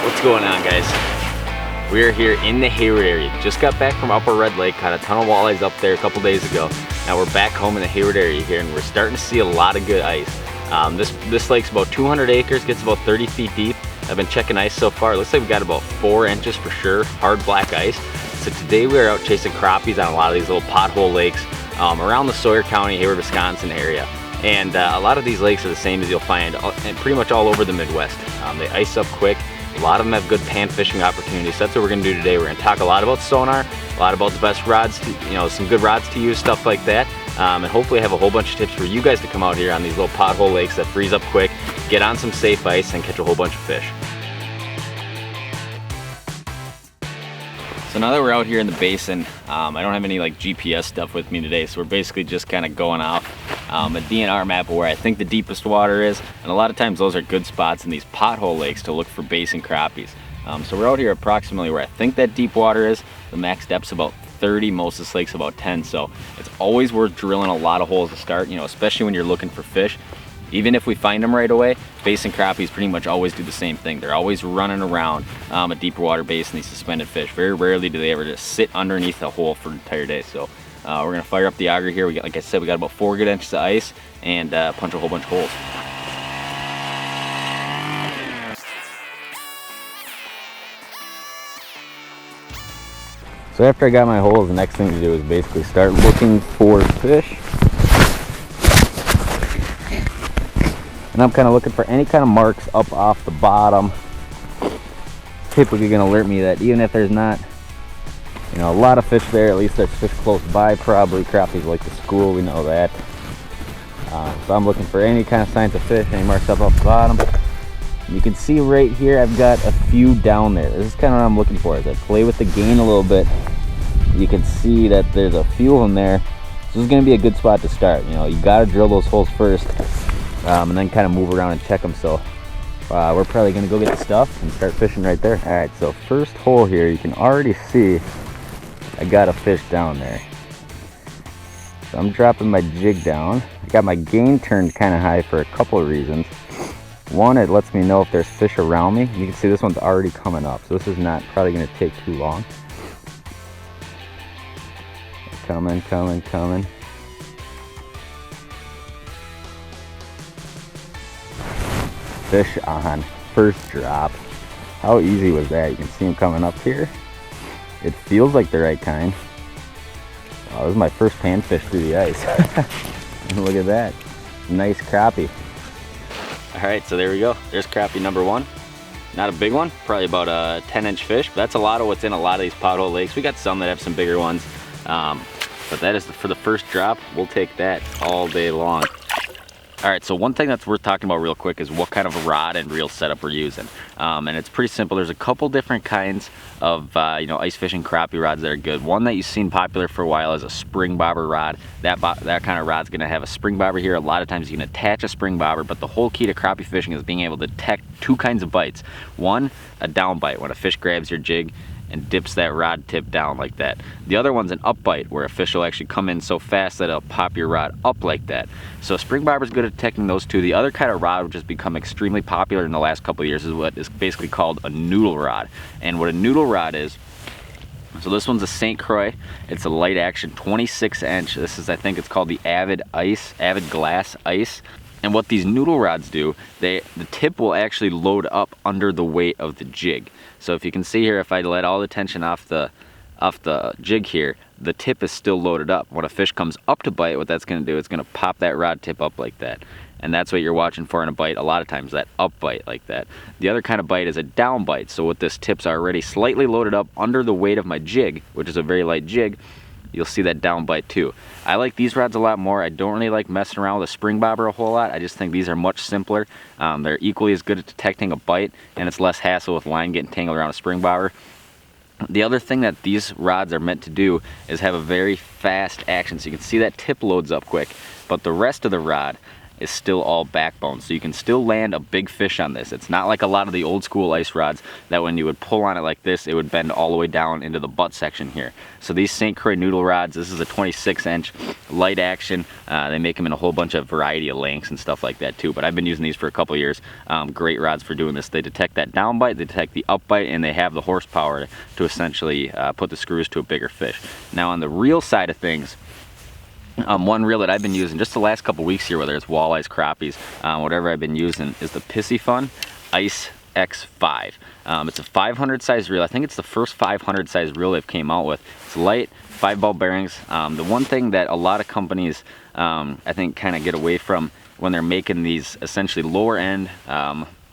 What's going on, guys? We are here in the Hayward area. Just got back from Upper Red Lake, caught a ton of walleyes up there a couple days ago. Now we're back home in the Hayward area here, and we're starting to see a lot of good ice. This lake's about 200 acres, gets about 30 feet deep. I've been checking ice so far. It looks like we've got about 4 inches for sure, hard black ice. So today we are out chasing crappies on a lot of these little pothole lakes around the Sawyer County, Hayward, Wisconsin area. And a lot of these lakes are the same as you'll find pretty much all over the Midwest. They ice up quick. A lot of them have good pan fishing opportunities. So that's what we're gonna do today. We're gonna talk a lot about sonar, a lot about the best rods, some good rods to use, stuff like that. And hopefully have a whole bunch of tips for you guys to come out here on these little pothole lakes that freeze up quick, get on some safe ice, and catch a whole bunch of fish. So now that we're out here in the basin, I don't have any like GPS stuff with me today, so we're basically just kind of going off a DNR map of where I think the deepest water is, and a lot of times those are good spots in these pothole lakes to look for basin crappies. So we're out here approximately where I think that deep water is. The max depth's about 30, most of this lake's about 10, so it's always worth drilling a lot of holes to start, especially when you're looking for fish. Even if we find them right away, basin crappies pretty much always do the same thing. They're always running around a deeper water basin, these suspended fish. Very rarely do they ever just sit underneath a hole for the entire day. So we're gonna fire up the auger here. We got, like I said, we got about 4 good inches of ice and punch a whole bunch of holes. So after I got my holes, the next thing to do is basically start looking for fish. And I'm kind of looking for any kind of marks up off the bottom. Typically gonna alert me that even if there's not, a lot of fish there, at least there's fish close by. Probably crappies like the school, we know that. So I'm looking for any kind of signs of fish, any marks up off the bottom. And you can see right here, I've got a few down there. This is kind of what I'm looking for. As I play with the gain a little bit, you can see that there's a few of them there. So this is gonna be a good spot to start. You gotta drill those holes first. And then kind of move around and check them. So we're probably gonna go get the stuff and start fishing right there. All right, so first hole here, you can already see I got a fish down there. So I'm dropping my jig down. I got my gain turned kind of high for a couple of reasons. One, it lets me know if there's fish around me. You can see this one's already coming up, so this is not probably gonna take too long. Coming. Fish on, first drop. How easy was that? You can see them coming up here. It feels like the right kind. Oh, this is my first panfish through the ice. Look at that, nice crappie. All right, so there we go. There's crappie number 1. Not a big one, probably about a 10-inch fish, but that's a lot of what's in a lot of these pothole lakes. We got some that have some bigger ones, but that is for the first drop. We'll take that all day long. All right, so one thing that's worth talking about real quick is what kind of rod and reel setup we're using. And it's pretty simple. There's a couple different kinds of ice fishing crappie rods that are good. One that you've seen popular for a while is a spring bobber rod. That kind of rod's gonna have a spring bobber here. A lot of times you can attach a spring bobber, but the whole key to crappie fishing is being able to detect 2 kinds of bites. One, a down bite, when a fish grabs your jig and dips that rod tip down like that. The other one's an up bite, where a fish will actually come in so fast that it'll pop your rod up like that. So spring bobber's good at detecting those 2. The other kind of rod which has become extremely popular in the last couple of years is what is basically called a noodle rod. And what a noodle rod is, so this one's a St. Croix. It's a light action 26-inch. This is, I think it's called the Avid Glass Ice. And what these noodle rods do, the tip will actually load up under the weight of the jig. So if you can see here, if I let all the tension off the jig here, the tip is still loaded up. When a fish comes up to bite, what that's gonna do, it's gonna pop that rod tip up like that. And that's what you're watching for in a bite a lot of times, that up bite like that. The other kind of bite is a down bite. So with this tip's already slightly loaded up under the weight of my jig, which is a very light jig, you'll see that down bite too. I like these rods a lot more. I don't really like messing around with a spring bobber a whole lot. I just think these are much simpler. They're equally as good at detecting a bite, and it's less hassle with line getting tangled around a spring bobber. The other thing that these rods are meant to do is have a very fast action. So you can see that tip loads up quick, but the rest of the rod is still all backbone. So you can still land a big fish on this. It's not like a lot of the old school ice rods that when you would pull on it like this, it would bend all the way down into the butt section here. So these St. Croix noodle rods, this is a 26-inch light action. They make them in a whole bunch of variety of lengths and stuff like that too, but I've been using these for a couple years. Great rods for doing this. They detect that down bite, they detect the up bite, and they have the horsepower to essentially put the screws to a bigger fish. Now on the reel side of things, one reel that I've been using just the last couple weeks here, whether it's walleyes, crappies, whatever I've been using, is the Pissy Fun Ice X5. It's a 500 size reel. I think it's the first 500 size reel they've came out with. It's light, 5-ball bearings. The one thing that a lot of companies I think kind of get away from when they're making these essentially lower end,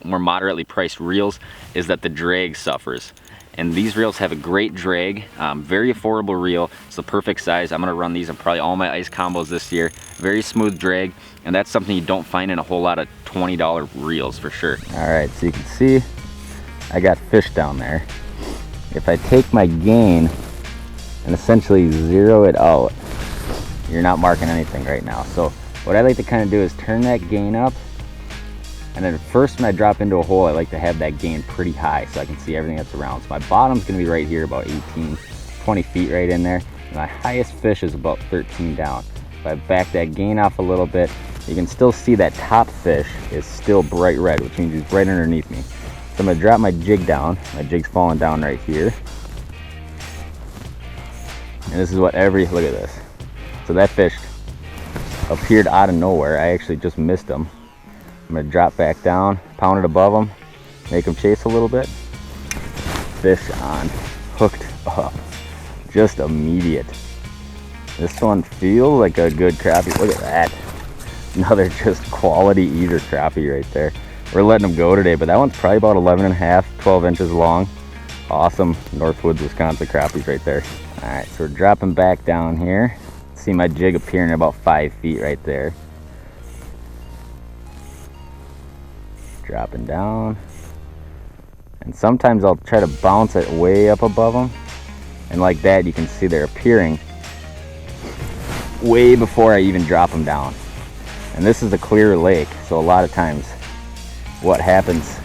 more moderately priced reels is that the drag suffers. And these reels have a great drag, very affordable reel. It's the perfect size. I'm gonna run these on probably all my ice combos this year. Very smooth drag, and that's something you don't find in a whole lot of $20 reels for sure. All right, so you can see I got fish down there. If I take my gain and essentially zero it out, you're not marking anything right now. So what I like to kind of do is turn that gain up, and then first when I drop into a hole, I like to have that gain pretty high so I can see everything that's around. So my bottom's gonna be right here, about 18, 20 feet right in there. And my highest fish is about 13 down. If I back that gain off a little bit, you can still see that top fish is still bright red, which means he's right underneath me. So I'm gonna drop my jig down. My jig's falling down right here. And this is what look at this. So that fish appeared out of nowhere. I actually just missed him. I'm gonna drop back down, pound it above them, make them chase a little bit. Fish on, hooked up, just immediate. This one feels like a good crappie. Look at that. Another just quality eater crappie right there. We're letting them go today, but that one's probably about 11 and a half, 12 inches long. Awesome Northwoods, Wisconsin crappies right there. All right, so we're dropping back down here. See my jig appearing about 5 feet right there. Dropping down, and sometimes I'll try to bounce it way up above them, and like that you can see they're appearing way before I even drop them down. And this is a clear lake, so a lot of times what happens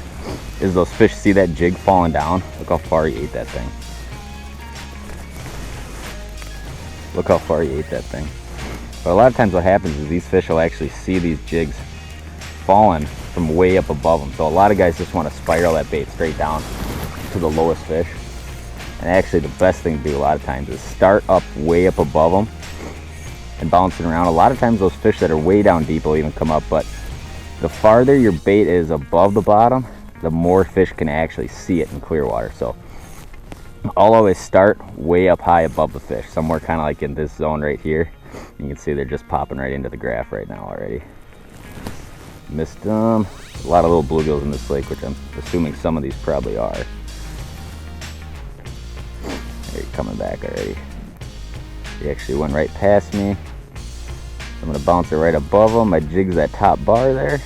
is those fish see that jig falling down. Look how far he ate that thing. Look how far he ate that thing. But a lot of times what happens is these fish will actually see these jigs falling from way up above them. So a lot of guys just want to spiral that bait straight down to the lowest fish. And actually the best thing to do a lot of times is start up way up above them and bouncing around. A lot of times those fish that are way down deep will even come up, but the farther your bait is above the bottom, the more fish can actually see it in clear water. So I'll always start way up high above the fish, somewhere kind of like in this zone right here. You can see they're just popping right into the graph right now already. Missed them. A lot of little bluegills in this lake, which I'm assuming some of these probably are. They're coming back already. He actually went right past me. I'm gonna bounce it right above them. My jig's that top bar there.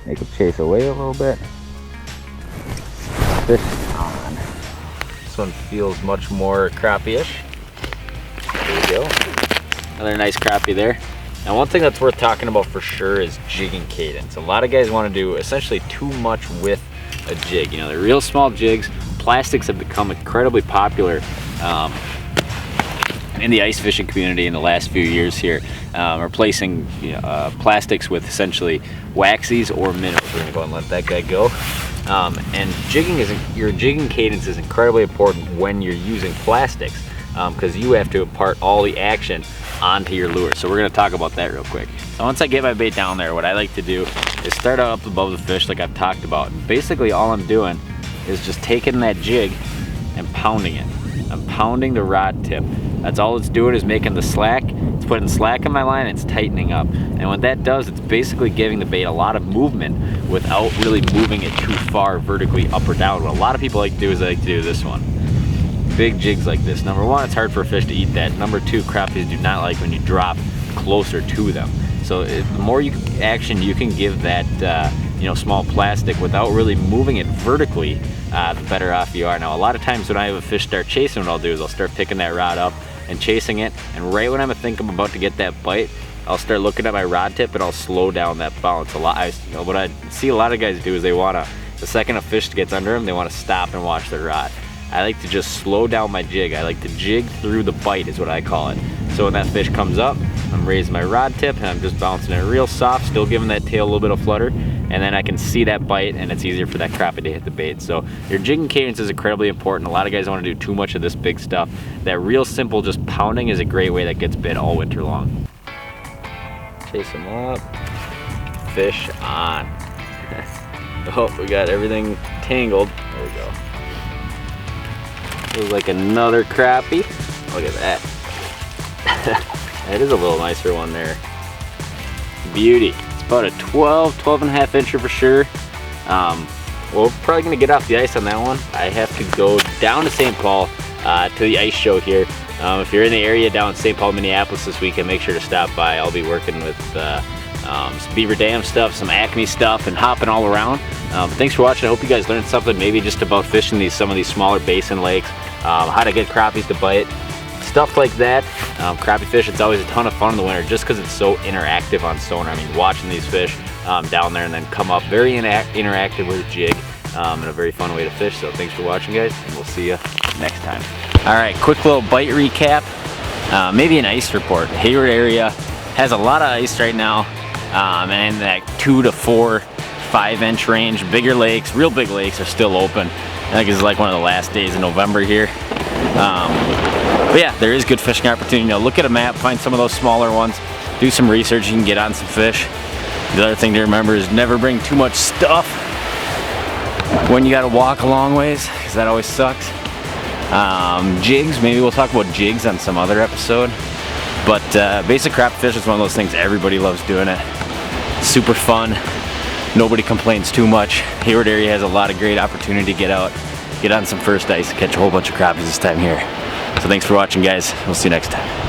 Make him chase away a little bit. Fish on. This one feels much more crappie-ish. There we go. Another nice crappie there. Now one thing that's worth talking about for sure is jigging cadence. A lot of guys want to do essentially too much with a jig. You know, they're real small jigs. Plastics have become incredibly popular in the ice fishing community in the last few years here, replacing plastics with essentially waxies or minnows. We're gonna go and let that guy go. And your jigging cadence is incredibly important when you're using plastics, because you have to impart all the action onto your lure. So we're gonna talk about that real quick. So once I get my bait down there, what I like to do is start up above the fish like I've talked about. And basically all I'm doing is just taking that jig and pounding it. I'm pounding the rod tip. That's all it's doing, is making the slack. It's putting slack in my line, and it's tightening up. And what that does, it's basically giving the bait a lot of movement without really moving it too far vertically up or down. What a lot of people like to do is they like to do this one. Big jigs like this. Number one, it's hard for a fish to eat that. Number two, crappies do not like when you drop closer to them. So the more action you can give that small plastic without really moving it vertically, the better off you are. Now a lot of times when I have a fish start chasing, what I'll do is I'll start picking that rod up and chasing it, and right when I think I'm about to get that bite, I'll start looking at my rod tip and I'll slow down that bounce a lot. What I see a lot of guys do is they wanna, the second a fish gets under them, they wanna stop and watch their rod. I like to just slow down my jig. I like to jig through the bite is what I call it. So when that fish comes up, I'm raising my rod tip and I'm just bouncing it real soft, still giving that tail a little bit of flutter, and then I can see that bite and it's easier for that crappie to hit the bait. So your jigging cadence is incredibly important. A lot of guys don't want to do too much of this big stuff. That real simple just pounding is a great way that gets bit all winter long. Chase them up, fish on. Oh, we got everything tangled. There we go. Feels like another crappie. Look at that. That is a little nicer one there. Beauty. It's about a 12 and a half incher for sure. We're probably gonna get off the ice on that one. I have to go down to St. Paul to the ice show here. If you're in the area down in St. Paul, Minneapolis this weekend, make sure to stop by. I'll be working with some Beaver Dam stuff, some Acme stuff, and hopping all around. Thanks for watching. I hope you guys learned something, maybe just about fishing some of these smaller basin lakes, how to get crappies to bite, stuff like that. Crappie fish, it's always a ton of fun in the winter just because it's so interactive on sonar. I mean, watching these fish down there and then come up, very interactive with a jig, and a very fun way to fish. So thanks for watching, guys, and we'll see you next time. All right, quick little bite recap, maybe an ice report. Hayward area has a lot of ice right now, and in that 2 to 4, 5 inch range. Bigger lakes, real big lakes, are still open. I think it's like one of the last days in November here. But yeah, there is good fishing opportunity. You know, look at a map, find some of those smaller ones, do some research, you can get on some fish. The other thing to remember is never bring too much stuff when you gotta walk a long ways, because that always sucks. Jigs, maybe we'll talk about jigs on some other episode. But basic crappie fish is one of those things everybody loves doing it. Super fun. Nobody complains too much. Hayward area has a lot of great opportunity to get out, get on some first ice, catch a whole bunch of crappies this time here. So thanks for watching, guys. We'll see you next time.